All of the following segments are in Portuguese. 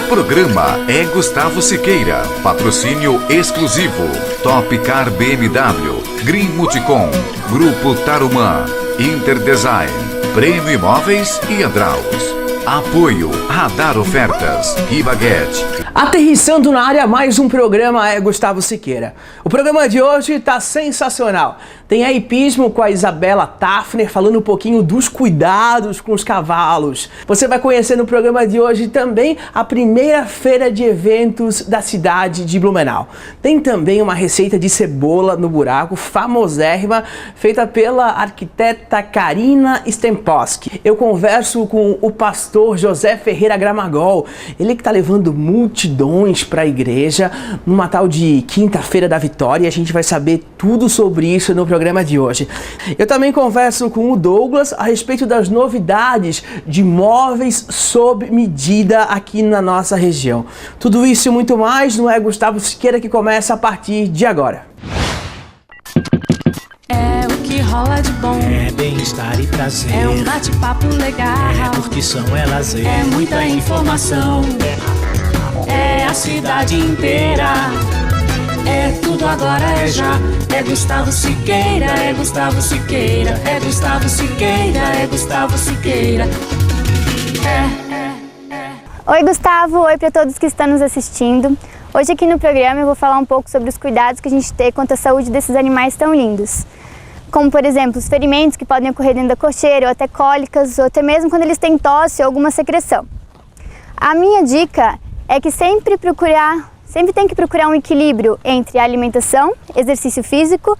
Programa é Gustavo Siqueira. Patrocínio exclusivo. Top Car BMW, Green Multicom, Grupo Tarumã, Interdesign, Prêmio Imóveis e Andraus. Apoio Radar Ofertas e Baguete. Aterrissando na área, mais um programa é Gustavo Siqueira. O programa de hoje está sensacional. Tem a hipismo com a Isabela Tafner falando um pouquinho dos cuidados com os cavalos. Você vai conhecer no programa de hoje também a primeira feira de eventos da cidade de Blumenau. Tem também uma receita de cebola no buraco, famosérrima, feita pela arquiteta Karina Stemposki. Eu converso com o pastor José Ferreira Gramagol, ele que está levando multidões para a igreja numa tal de Quinta-feira da Vitória, e a gente vai saber tudo sobre isso no programa de hoje. Eu também converso com o Douglas a respeito das novidades de móveis sob medida aqui na nossa região. Tudo isso e muito mais no É Gustavo Siqueira, que começa a partir de agora. É o que rola de bom, é bem-estar e prazer, é um bate-papo legal, é curtição, é lazer, é muita informação, é a cidade inteira, é tudo agora, é já. É Gustavo Siqueira, é Gustavo Siqueira, é Gustavo Siqueira, é Gustavo Siqueira. Oi Gustavo, oi para todos que estão nos assistindo. Hoje aqui no programa eu vou falar um pouco sobre os cuidados que a gente tem quanto à saúde desses animais tão lindos. Como, por exemplo, os ferimentos que podem ocorrer dentro da cocheira, ou até cólicas, ou até mesmo quando eles têm tosse ou alguma secreção. A minha dica é que sempre tem que procurar um equilíbrio entre a alimentação, exercício físico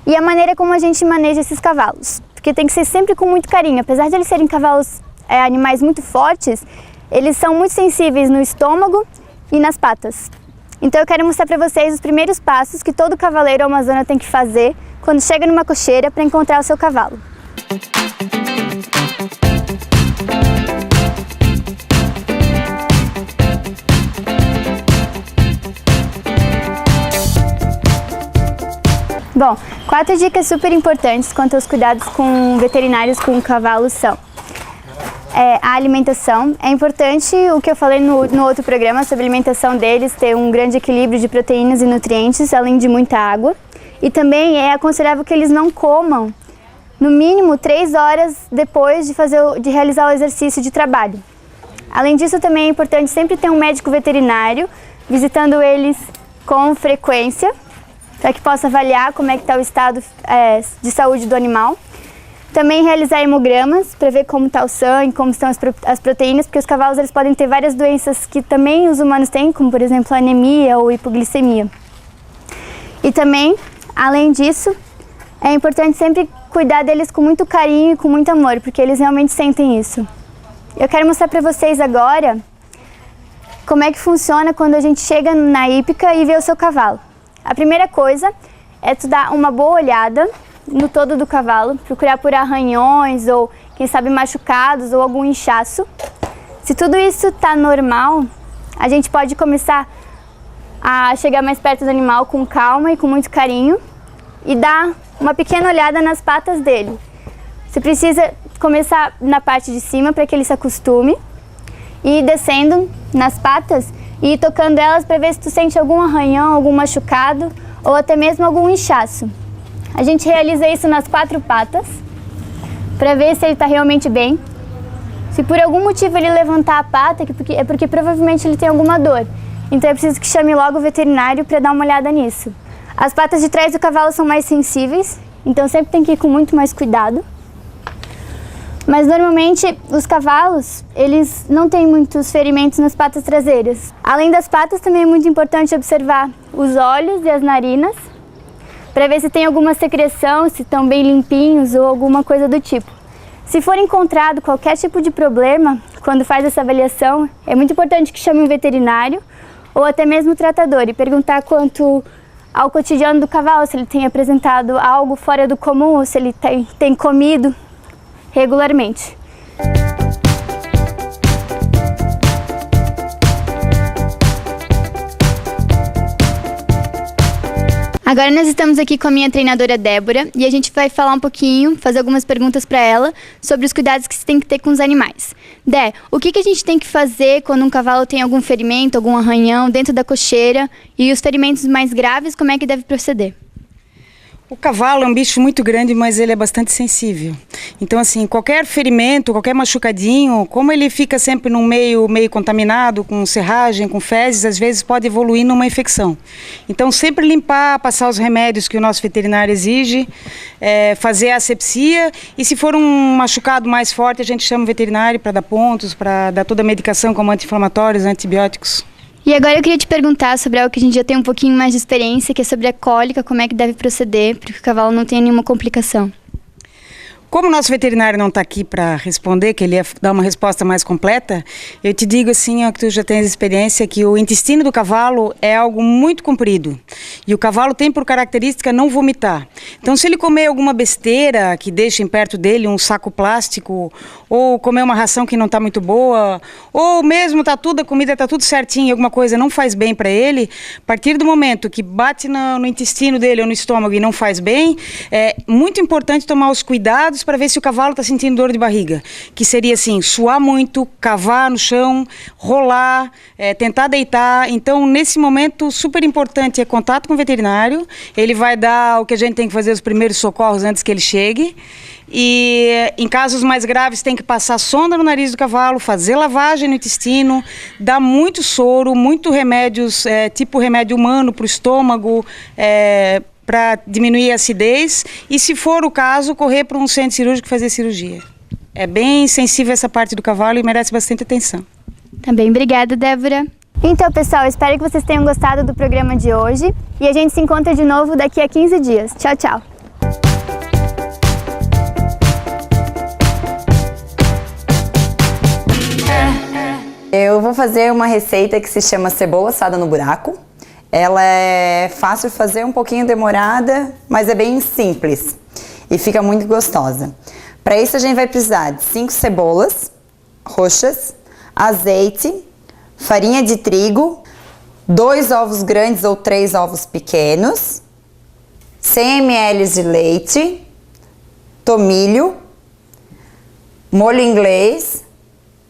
e a maneira como a gente maneja esses cavalos. Porque tem que ser sempre com muito carinho. Apesar de eles serem animais muito fortes, eles são muito sensíveis no estômago e nas patas. Então eu quero mostrar para vocês os primeiros passos que todo cavaleiro amazona tem que fazer quando chega numa cocheira para encontrar o seu cavalo. Bom, 4 dicas super importantes quanto aos cuidados com veterinários com cavalos são: a alimentação. É importante o que eu falei no outro programa sobre a alimentação deles, ter um grande equilíbrio de proteínas e nutrientes, além de muita água. E também é aconselhável que eles não comam no mínimo 3 horas depois de realizar o exercício de trabalho. Além disso, também é importante sempre ter um médico veterinário visitando eles com frequência, para que possa avaliar como é que está o estado de saúde do animal. Também realizar hemogramas para ver como está o sangue, como estão as proteínas, porque os cavalos eles podem ter várias doenças que também os humanos têm, como por exemplo anemia ou hipoglicemia. E também, além disso, é importante sempre cuidar deles com muito carinho e com muito amor, porque eles realmente sentem isso. Eu quero mostrar para vocês agora como é que funciona quando a gente chega na hípica e vê o seu cavalo. A primeira coisa é tu dar uma boa olhada no todo do cavalo, procurar por arranhões ou, quem sabe, machucados ou algum inchaço. Se tudo isso está normal, a gente pode começar a chegar mais perto do animal com calma e com muito carinho e dar uma pequena olhada nas patas dele. Você precisa começar na parte de cima para que ele se acostume e ir descendo nas patas e ir tocando elas para ver se tu sente algum arranhão, algum machucado ou até mesmo algum inchaço. A gente realiza isso nas 4 patas para ver se ele está realmente bem. Se por algum motivo ele levantar a pata, é porque provavelmente ele tem alguma dor. Então é preciso que chame logo o veterinário para dar uma olhada nisso. As patas de trás do cavalo são mais sensíveis, então sempre tem que ir com muito mais cuidado. Mas normalmente os cavalos, eles não têm muitos ferimentos nas patas traseiras. Além das patas, também é muito importante observar os olhos e as narinas, para ver se tem alguma secreção, se estão bem limpinhos ou alguma coisa do tipo. Se for encontrado qualquer tipo de problema, quando faz essa avaliação, é muito importante que chame um veterinário ou até mesmo o tratador e perguntar quanto ao cotidiano do cavalo, se ele tem apresentado algo fora do comum ou se ele tem comido regularmente. Agora nós estamos aqui com a minha treinadora Débora e a gente vai falar um pouquinho, fazer algumas perguntas para ela sobre os cuidados que se tem que ter com os animais. Dé, o que a gente tem que fazer quando um cavalo tem algum ferimento, algum arranhão dentro da cocheira e os ferimentos mais graves, como é que deve proceder? O cavalo é um bicho muito grande, mas ele é bastante sensível. Então, assim, qualquer ferimento, qualquer machucadinho, como ele fica sempre num meio contaminado, com serragem, com fezes, às vezes pode evoluir numa infecção. Então, sempre limpar, passar os remédios que o nosso veterinário exige, fazer a asepsia, e se for um machucado mais forte, a gente chama o veterinário para dar pontos, para dar toda a medicação como anti-inflamatórios, antibióticos. E agora eu queria te perguntar sobre algo que a gente já tem um pouquinho mais de experiência, que é sobre a cólica, como é que deve proceder para que o cavalo não tenha nenhuma complicação. Como o nosso veterinário não está aqui para responder, que ele ia dar uma resposta mais completa, eu te digo assim, ó, que tu já tens experiência, que o intestino do cavalo é algo muito comprido. E o cavalo tem por característica não vomitar. Então, se ele comer alguma besteira que deixem perto dele, um saco plástico, ou comer uma ração que não está muito boa, ou mesmo a comida está tudo certinho e alguma coisa não faz bem para ele, a partir do momento que bate no intestino dele ou no estômago e não faz bem, é muito importante tomar os cuidados para ver se o cavalo está sentindo dor de barriga, que seria assim, suar muito, cavar no chão, rolar, tentar deitar. Então, nesse momento, super importante é contato com o veterinário, ele vai dar o que a gente tem que fazer, os primeiros socorros antes que ele chegue, e em casos mais graves tem que passar sonda no nariz do cavalo, fazer lavagem no intestino, dar muito soro, muito remédios, tipo remédio humano para o estômago, para diminuir a acidez, e se for o caso, correr para um centro cirúrgico e fazer cirurgia. É bem sensível essa parte do cavalo e merece bastante atenção. Tá bem, obrigada, Débora. Então, pessoal, espero que vocês tenham gostado do programa de hoje e a gente se encontra de novo daqui a 15 dias. Tchau, tchau! Eu vou fazer uma receita que se chama cebola assada no buraco. Ela é fácil de fazer, um pouquinho demorada, mas é bem simples e fica muito gostosa. Para isso a gente vai precisar de 5 cebolas roxas, azeite, farinha de trigo, 2 ovos grandes ou 3 ovos pequenos, 100 ml de leite, tomilho, molho inglês,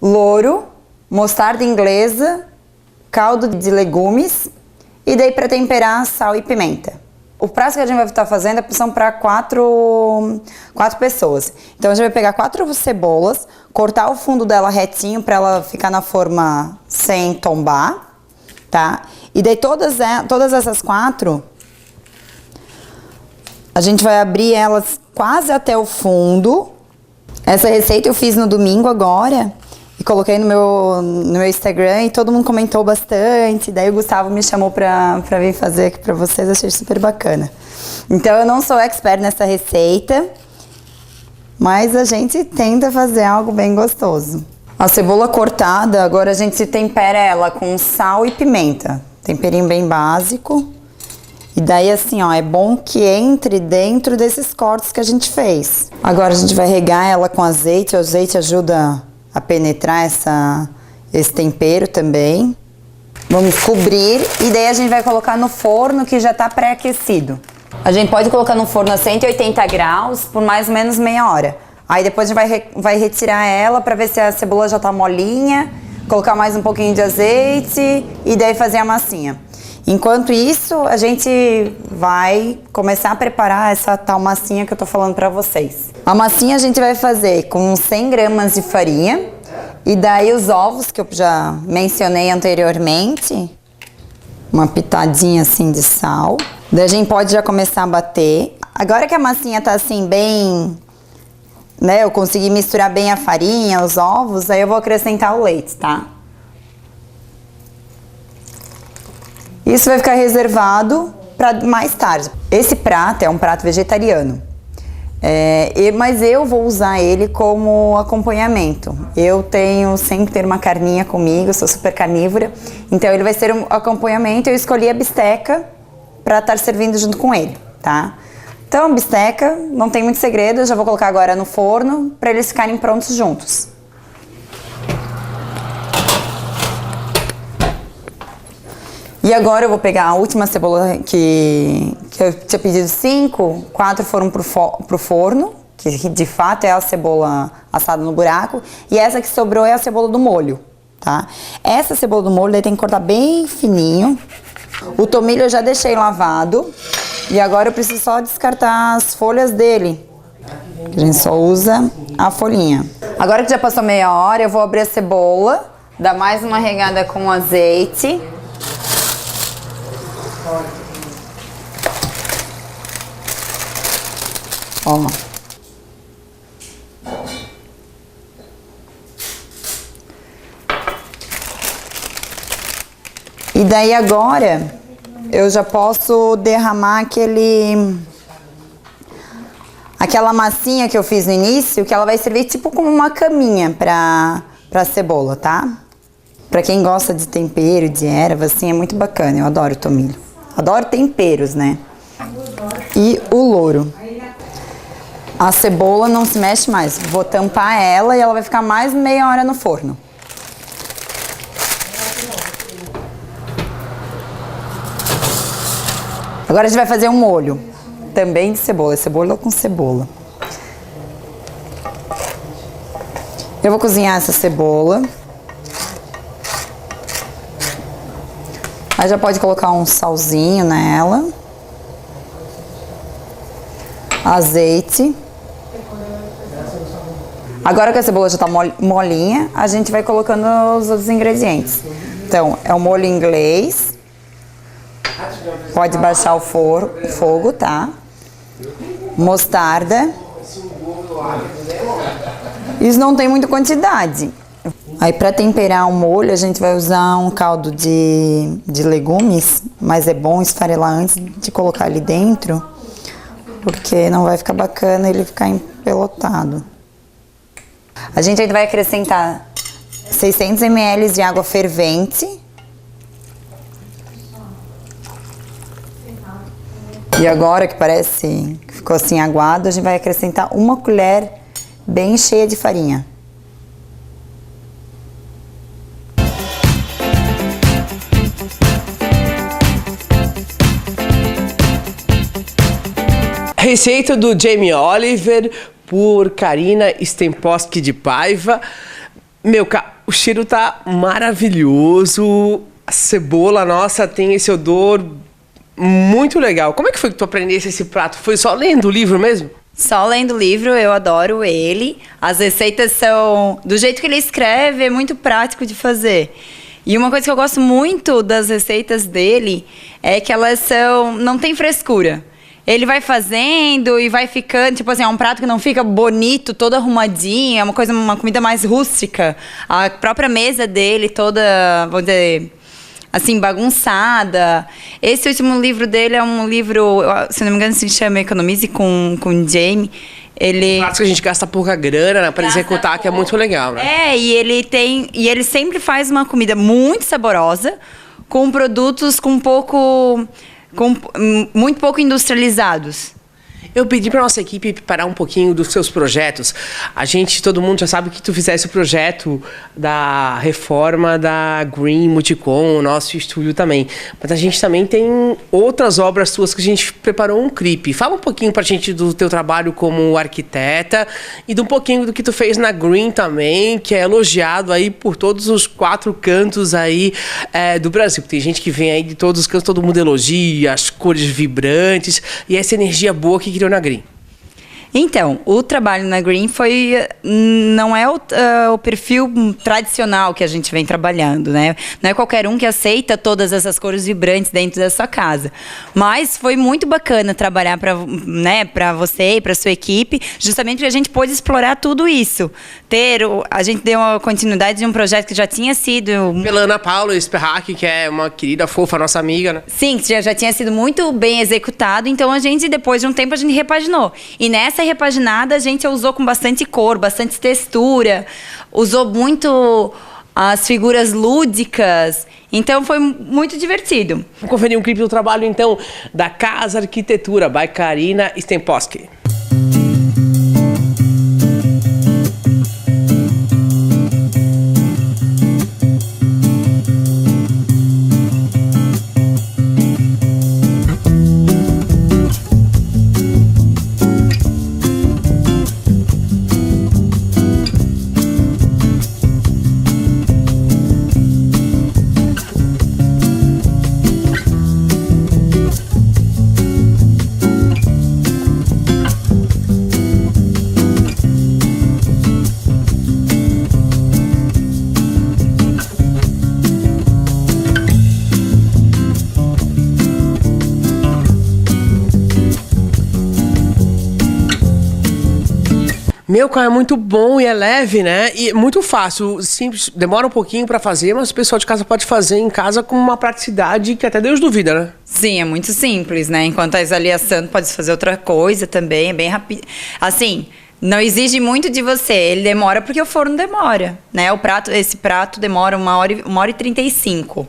louro, mostarda inglesa, caldo de legumes e daí para temperar sal e pimenta. O prato que a gente vai estar fazendo são para 4 pessoas. Então a gente vai pegar 4 cebolas, cortar o fundo dela retinho para ela ficar na forma sem tombar, tá? E daí todas essas 4, a gente vai abrir elas quase até o fundo. Essa receita eu fiz no domingo agora. E coloquei no meu Instagram e todo mundo comentou bastante. Daí o Gustavo me chamou pra vir fazer aqui pra vocês, achei super bacana. Então eu não sou expert nessa receita, mas a gente tenta fazer algo bem gostoso. A cebola cortada, agora a gente tempera ela com sal e pimenta. Temperinho bem básico. E daí assim, ó, é bom que entre dentro desses cortes que a gente fez. Agora a gente vai regar ela com azeite, o azeite ajuda a penetrar esse tempero também. Vamos cobrir e daí a gente vai colocar no forno que já está pré-aquecido. A gente pode colocar no forno a 180 graus por mais ou menos meia hora. Aí depois a gente vai retirar ela para ver se a cebola já está molinha, colocar mais um pouquinho de azeite e daí fazer a massinha. Enquanto isso, a gente vai começar a preparar essa tal massinha que eu tô falando pra vocês. A massinha a gente vai fazer com 100 gramas de farinha e daí os ovos que eu já mencionei anteriormente, uma pitadinha assim de sal. Daí a gente pode já começar a bater. Agora que a massinha tá assim bem, né, eu consegui misturar bem a farinha, os ovos, aí eu vou acrescentar o leite, tá? Isso vai ficar reservado para mais tarde. Esse prato é um prato vegetariano, mas eu vou usar ele como acompanhamento. Eu tenho sempre ter uma carninha comigo, sou super carnívora, então ele vai ser um acompanhamento. Eu escolhi a bisteca para estar servindo junto com ele, tá? Então, a bisteca, não tem muito segredo, eu já vou colocar agora no forno para eles ficarem prontos juntos. E agora eu vou pegar a última cebola que que eu tinha pedido 5, 4 foram pro forno, que de fato é a cebola assada no buraco, e essa que sobrou é a cebola do molho, tá? Essa cebola do molho daí tem que cortar bem fininho. O tomilho eu já deixei lavado, e agora eu preciso só descartar as folhas dele. A gente só usa a folhinha. Agora que já passou meia hora, eu vou abrir a cebola, dar mais uma regada com azeite. Ó. E daí agora eu já posso derramar aquela massinha que eu fiz no início, que ela vai servir tipo como uma caminha pra cebola, tá? Pra quem gosta de tempero, de erva, assim, é muito bacana. Eu adoro tomilho. Adoro temperos, né? E o louro. A cebola não se mexe mais. Vou tampar ela e ela vai ficar mais meia hora no forno. Agora a gente vai fazer um molho. Também de cebola. Cebola com cebola. Eu vou cozinhar essa cebola. Aí já pode colocar um salzinho nela. Azeite. Agora que a cebola já tá molinha, a gente vai colocando os outros ingredientes. Então, é o molho inglês. Pode baixar o fogo, tá? Mostarda. Isso não tem muita quantidade. Aí para temperar o molho a gente vai usar um caldo de legumes, mas é bom esfarelar antes de colocar ali dentro, porque não vai ficar bacana ele ficar empelotado. A gente ainda vai acrescentar 600 ml de água fervente. E agora que parece que ficou assim aguado, a gente vai acrescentar uma colher bem cheia de farinha. Receita do Jamie Oliver por Karina Stempowski de Paiva. Meu, o cheiro tá maravilhoso. A cebola, nossa, tem esse odor muito legal. Como é que foi que tu aprendesse esse prato? Foi só lendo o livro mesmo? Só lendo o livro, eu adoro ele. As receitas são... do jeito que ele escreve, é muito prático de fazer. E uma coisa que eu gosto muito das receitas dele é que elas são... não tem frescura. Ele vai fazendo e vai ficando, tipo assim, é um prato que não fica bonito, todo arrumadinho, é uma comida mais rústica. A própria mesa dele toda, vamos dizer, assim, bagunçada. Esse último livro dele é um livro, se não me engano, se chama Economize com Jamie. Ele... pratos que a gente gasta pouca grana, né, para executar, que é muito legal, né? E ele sempre faz uma comida muito saborosa, com produtos muito pouco industrializados. Eu pedi para nossa equipe preparar um pouquinho dos seus projetos. Todo mundo já sabe que tu fizesse o projeto da reforma da Green Multicom, o nosso estúdio também. Mas a gente também tem outras obras tuas que a gente preparou um clipe. Fala um pouquinho pra gente do teu trabalho como arquiteta e de um pouquinho do que tu fez na Green também, que é elogiado aí por todos os 4 cantos aí do Brasil. Tem gente que vem aí de todos os cantos, todo mundo elogia, as cores vibrantes e essa energia boa que criou na Green. Então, o trabalho na Green não é o perfil tradicional que a gente vem trabalhando, né? Não é qualquer um que aceita todas essas cores vibrantes dentro da sua casa. Mas foi muito bacana trabalhar para você e para sua equipe, justamente porque a gente pôde explorar tudo isso. A gente deu uma continuidade de um projeto que já tinha sido... pela Ana Paula Sperhack, que é uma querida, fofa, nossa amiga, né? Sim, que já tinha sido muito bem executado, então depois de um tempo, a gente repaginou. E nessa repaginada a gente usou com bastante cor, bastante textura, usou muito as figuras lúdicas, então foi muito divertido. Vamos conferir um clipe do trabalho então da Casa Arquitetura by Karina Stempowski. Meu, cara, é muito bom e é leve, né? E muito fácil, simples, demora um pouquinho pra fazer, mas o pessoal de casa pode fazer em casa com uma praticidade que até Deus duvida, né? Sim, é muito simples, né? Enquanto a Isa assando, pode fazer outra coisa também, é bem rápido. Assim, não exige muito de você, ele demora porque o forno demora, né? Esse prato demora 1h35.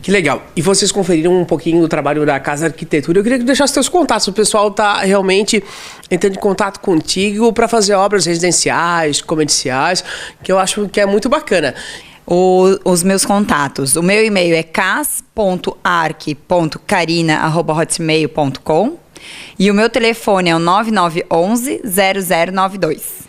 Que legal. E vocês conferiram um pouquinho do trabalho da Casa Arquitetura. Eu queria que deixasse seus contatos. O pessoal tá realmente entrando em contato contigo para fazer obras residenciais, comerciais, que eu acho que é muito bacana. Os meus contatos. O meu e-mail é cas.arc.carina@hotmail.com e o meu telefone é o 9911 0092.